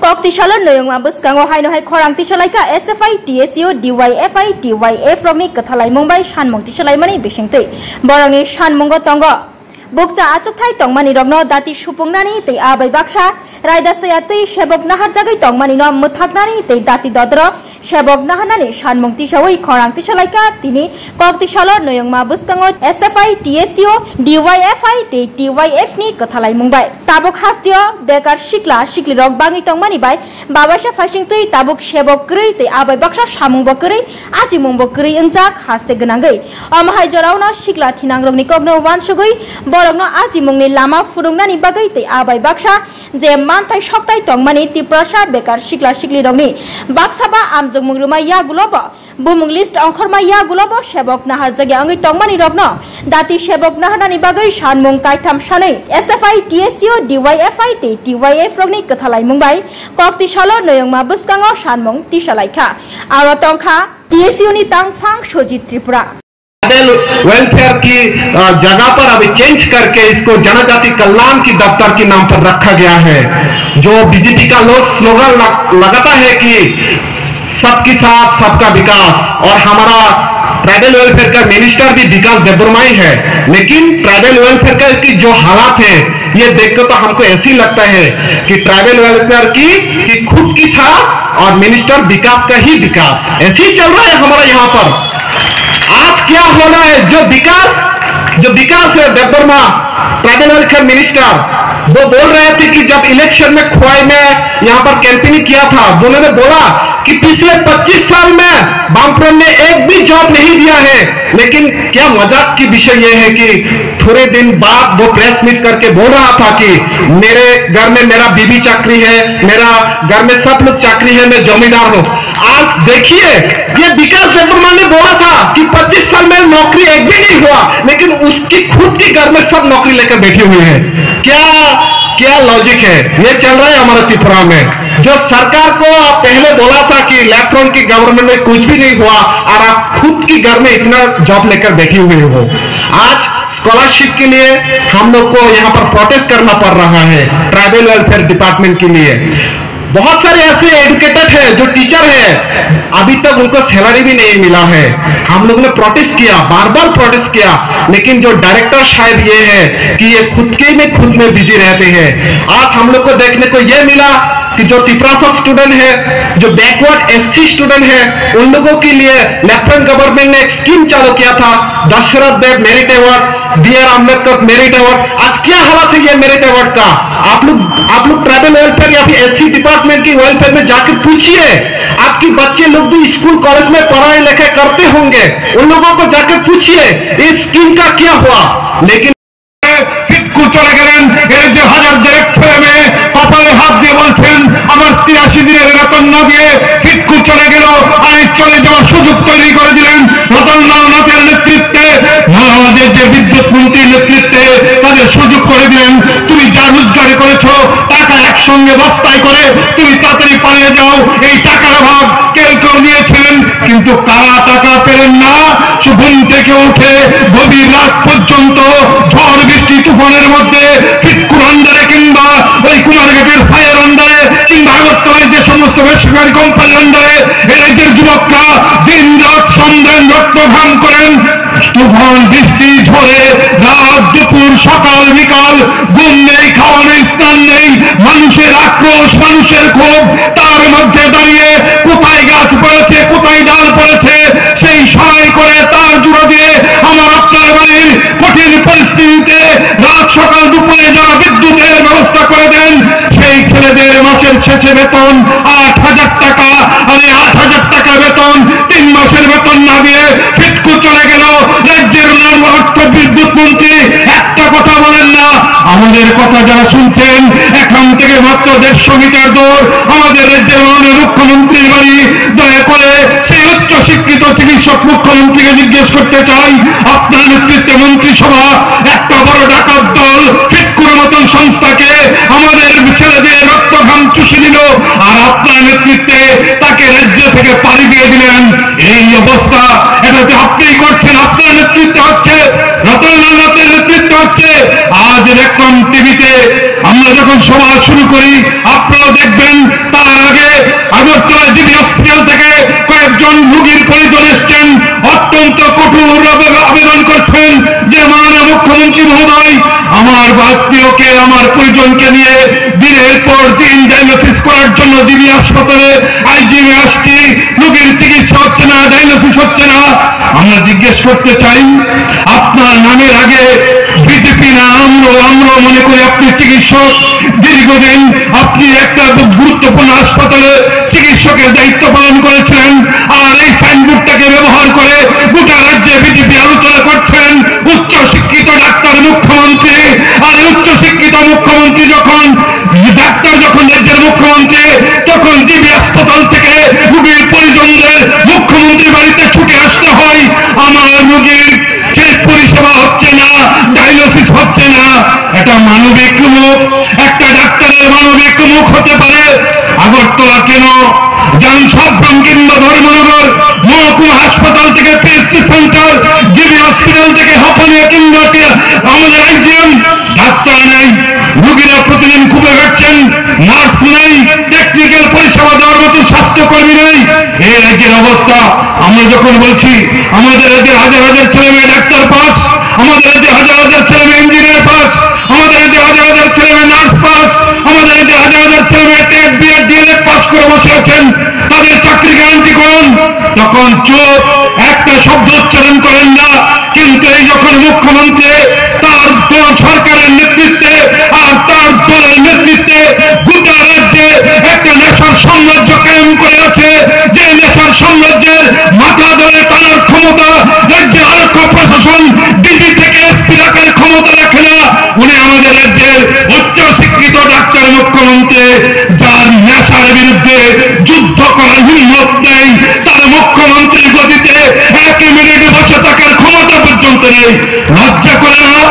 Kok tisala noyong mabus kango hai no hai khorang tisalai ka SFI TSU DYFI DYF rogni kathalai mumbai shanmong tisalai mani bisingtei borangni shanmongo tongo bukcha achuk thai tongmani rogno dati supungnani tei abai baksa raida sayatei sebok nahar jagai tongmani no muthaknani tei dati dodro sebok nahanani shanmong tisawai khorang tisalai ka tini kok tisala noyong mabus kango SFI TSU DYFI tei DYF ni kathalai mumbai tabuk hastio bekar sikla sikli rok bangi tongmani bai babasa fasingtei tabuk sebok krei tei abai baksa samung bokrei aji mung bokrei ungjak haste gnangai amhai jorauno sikla thinang rokni kokno wansugui borokno aji mungni lama furungnani bagai tei abai baksa je manthai soktai tongmani tiprasa bekar sikla sikli rokni baksaba amjung mungruma ya gulobo bumung list ongkhorma ya gulobo sebok nahar jagi angi tongmani rokno dati sebok nahanani bagai shanmung kaitam sanei SFI TSU DYFI tei DYF rokni kathalai mungbai kokti salo noyongma buskango shanmung tisalaikha aro tongkha TSU ni tangphang Sojit Tripura welfare की जगह पर अभी change करके इसको जनजाति कल्याण की दफ्तर के नाम पर रखा गया है। जो बीजेपी का लोग स्लोगन लगाता है कि सबके साथ सबका विकास, और हमारा ट्राइबल वेलफेयर का मिनिस्टर भी विकास देबुरमाई है, लेकिन ट्राइबल वेलफेयर का की जो हालात है ये देखकर तो हमको ऐसी लगता है कि ट्राइबल वेलफेयर की खुद की साथ और मिनिस्टर विकास का ही विकास ऐसे ही चल रहा है हमारा यहाँ पर। आज क्या होना है, जो विकास है देबबर्मा ट्राइबल वेलफेयर मिनिस्टर वो बोल रहे थे कि जब इलेक्शन में खोई में यहाँ पर कैंपेनिंग किया था, उन्होंने बोला कि पिछले 25 साल में वामफ्रंट ने एक भी जॉब नहीं दिया है। लेकिन क्या मजाक की विषय यह है कि थोड़े दिन बाद वो प्रेस मीट करके बोल रहा था कि मेरे घर में मेरा बीबी चाकरी है, मेरा घर में सब लोग चाकरी है, मैं जमींदार हूं। आज देखिए ये विकास देबबर्मा ने बोला था कि 25 साल में नौकरी एक भी नहीं हुआ, लेकिन उसकी खुद की घर में सब नौकरी लेकर बैठी हुई है। क्या लॉजिक है, ये चल रहा है हमारे त्रिपुरा में। जो सरकार को पहले बोला था कि लेफ्ट फ्रंट की गवर्नमेंट में कुछ भी नहीं हुआ और आप खुद की घर में इतना जॉब लेकर बैठी हुई हो। आज स्कॉलरशिप के लिए हम लोग को यहाँ पर प्रोटेस्ट करना पड़ रहा है ट्राइबल वेलफेयर डिपार्टमेंट के लिए। बहुत सारे ऐसे एजुकेटेड है जो टीचर है, अभी तक उनको सैलरी भी नहीं मिला है। हम लोग ने प्रोटेस्ट किया, बार बार प्रोटेस्ट किया, लेकिन जो डायरेक्टर शायद ये है कि ये खुद में बिजी रहते हैं। आज हम लोग को देखने को ये मिला कि जो त्रिपुरा स्टूडेंट है, जो बैकवर्ड SC स्टूडेंट है, उन लोगों के लिए लेफ्टिनेंट गवर्नमेंट ने एक स्कीम चालू किया था, Dashrath Deb merit award, BR Ambedkar merit award. आज क्या हालत है ये मेरिट अवार्ड का? आप लोग ट्राइबल वेलफेयर या फिर SC डिपार्टमेंट की वेलफेयर में जाकर पूछिए, आपके बच्चे लोग भी स्कूल कॉलेज में पढ़ाई लिखाई करते होंगे, उन लोगों को जाकर पूछिए इस स्कीम का क्या हुआ। लेकिन চলে গেলেন এর হাজার দেড়েক ছেলে মেয়ে কপালে হাত দিয়ে বলছেন আমার 83 দিনের বেতন না দিয়ে ফিটকু চলে গেল, আর চলে যাওয়ার সুযোগ তৈরি করে দিলেন রতনলাল নাথের নেতৃত্বে, আমাদের যে বিদ্যুৎ মন্ত্রীর নেতৃত্বে তাদের সুযোগ করে দিলেন তুমি যা রোজগার করেছো টাকা একসঙ্গে বস্তায় করে তুমি তাড়াতাড়ি পালিয়ে যাও, এই টাকার অভাব কেউ নিয়েছিলেন। কিন্তু কারা টাকা পেলেন না, ঘুম থেকে উঠে গভীর রাত পর্যন্ত ঝড় বৃষ্টি তুফানের মধ্যে ফিটকুর আন্ডারে কিংবা ওই কুমারঘাটের ফায়ার আন্ডারে কিংবা আগরতলায় যে সমস্ত বেসরকারি কোম্পানির আন্ডারে রাজ্যের যুবকরা দিন রাত সন্ধান রক্ত ঘাম করেন। তুফান বৃষ্টি ঝড়ে রাত দুপুর সকাল বিকাল ঘুম নেই, খাওয়া নেই, স্নান নেই, মানুষের আক্রোশ, মানুষের ক্ষোভ, তার মধ্যে দাঁড়িয়ে কোথায় গাছ পড়েছে, কোথায় ডাল পড়েছে সেই সহায় করে তার জুড়ে দিয়ে আমার আপনার বাড়ির কঠিন পরিস্থিতিতে রাত সকাল দুপুরে যারা বিদ্যুতের ব্যবস্থা করে দেন সেই ছেলেদের মাসের শেষে বেতন 8,000 টাকা, আর এই 8,000 টাকা বেতন 3 মাসের বেতন না দিয়ে ফিটকু চলে গেল। রাজ্যের অর্থ বিদ্যুৎ মন্ত্রী একটা কথা বলেন না। আমাদের কথা যারা শুনছেন, এখান থেকে মাত্র 150 মিটার দূর আমাদের রাজ্যের মাননীয় মুখ্যমন্ত্রীর বাড়ি। দয়া করে সেই উচ্চ শিক্ষিত চিকিৎসক মুখ্যমন্ত্রীকে জিজ্ঞেস করতে চাই, আপনার নেতৃত্বে মন্ত্রিসভা একটা বড় ডাকাত দল ফিটকুর মতন সংস্থাকে আমাদের ছেলেদের রক্ত ঘাম চুষে দিল, আর আপনার নেতৃত্বে তাকে রাজ্য থেকে পাড়ি দিয়ে দিলেন। এই অবস্থা এটাতে আপনি করছেন, আপনার নেতৃত্বে হচ্ছে, রতনলাল নাথের নেতৃত্বে হচ্ছে। আজ দেখলাম টিভিতে আমরা যখন সভা শুরু করি আপনারাও দেখবেন তার আগে আগরতলা জিবি হসপিটাল থেকে কয়েকজন রোগীর পরিজন এসছেন, অত্যন্ত কঠোর আবেদন করছেন যে মাননীয় মুখ্যমন্ত্রী মহোদয় আমার আত্মীয়কে আমার পরিজনকে নিয়ে দিনের পর দিন ডায়ালিসিস করার জন্য জিবি হাসপাতালে আইজিএমে আসছি, রোগীর চিকিৎসা হচ্ছে না, ডায়ালিসিস হচ্ছে না। আমরা জিজ্ঞেস করতে চাই আপনার নামের আগে বিজেপি না আমরা মনে করি আপনি চিকিৎসক, দীর্ঘদিন আপনি একটা গুরুত্বপূর্ণ হাসপাতালে চিকিৎসকের দায়িত্ব পালন করেছিলেন, আর এই সাইনবোর্ডটাকে ব্যবহার করে গোটা রাজ্যে বিজেপি আলোচনা করছেন উচ্চ শিক্ষিত ডাক্তার মুখ্যমন্ত্রী। আর উচ্চ শিক্ষিত মুখ্যমন্ত্রী যখন ডাক্তার যখন রাজ্যের মুখ্যমন্ত্রী, তখন জিবি হাসপাতাল থেকে রোগীর পরিজনদের মুখ্যমন্ত্রী বাড়িতে ছুটে আসতে হয়। আমার রোগীর সেই পরিষেবা হচ্ছে না, ডায়ালিসিস হচ্ছে না। এটা মানবিক মুখ, একটা ডাক্তারের মানবিক মুখ হতে পারে? আগরতলা কেন যান সাবগ্রাম কিংবা ধর্মনগর মহকুমা হাসপাতাল থেকে পিএসসি সেন্টার, জিবি হসপিটাল থেকে হাপানিয়া কিংবা আমাদের আইজিএম, ডাক্তার নেই, রোগীরা প্রতিদিন খুবই ঘাটছেন, নার্স নেই, টেকনিক্যাল পরিষেবা দেওয়ার মতো স্বাস্থ্যকর্মী নেই। এই রাজ্যের অবস্থা। আমরা যখন বলছি আমাদের রাজ্যের হাজার হাজার ছেলে মেয়ে ডাক্তার পাস, আমাদের রাজ্যের হাজার হাজার ছেলে মেয়ে ইঞ্জিনিয়ার পাস, আমাদের রাজ্যের হাজার হাজার ছেলে মেয়ে নার্স পাস, আমাদের রাজ্যের হাজার হাজার ছেলে মেয়ে টেট বিএড ডিএলএড পাস করে বসে আছেন, তাদের চাকরি গ্যারান্টি করুন, তখন চোখ একটা শব্দ উচ্চারণ করেন না। কিন্তু এই যখন মুখ্যমন্ত্রী তার সরকারের নেতৃত্বে আর তার দলের নেতৃত্বে গোটা রাজ্যে একটা নেশার সাম্রাজ্য কায়েম করে আছে, যে নেশার সাম্রাজ্যের মাথা ধরে টানার ক্ষমতা রাজ্যের আরক্ষা প্রশাসন ডিজি থেকে এসপি রাখার ক্ষমতা রাখে না। উনি আমাদের রাজ্যের উচ্চ শিক্ষিত ডাক্তার মুখ্যমন্ত্রী, যার নেশার বিরুদ্ধে যুদ্ধ করার হিম্মত নেই, তার মুখ্যমন্ত্রীর গতিতে 1 মিনিট বসে থাকার ক্ষমতা পর্যন্ত নেই। লজ্জা করে না?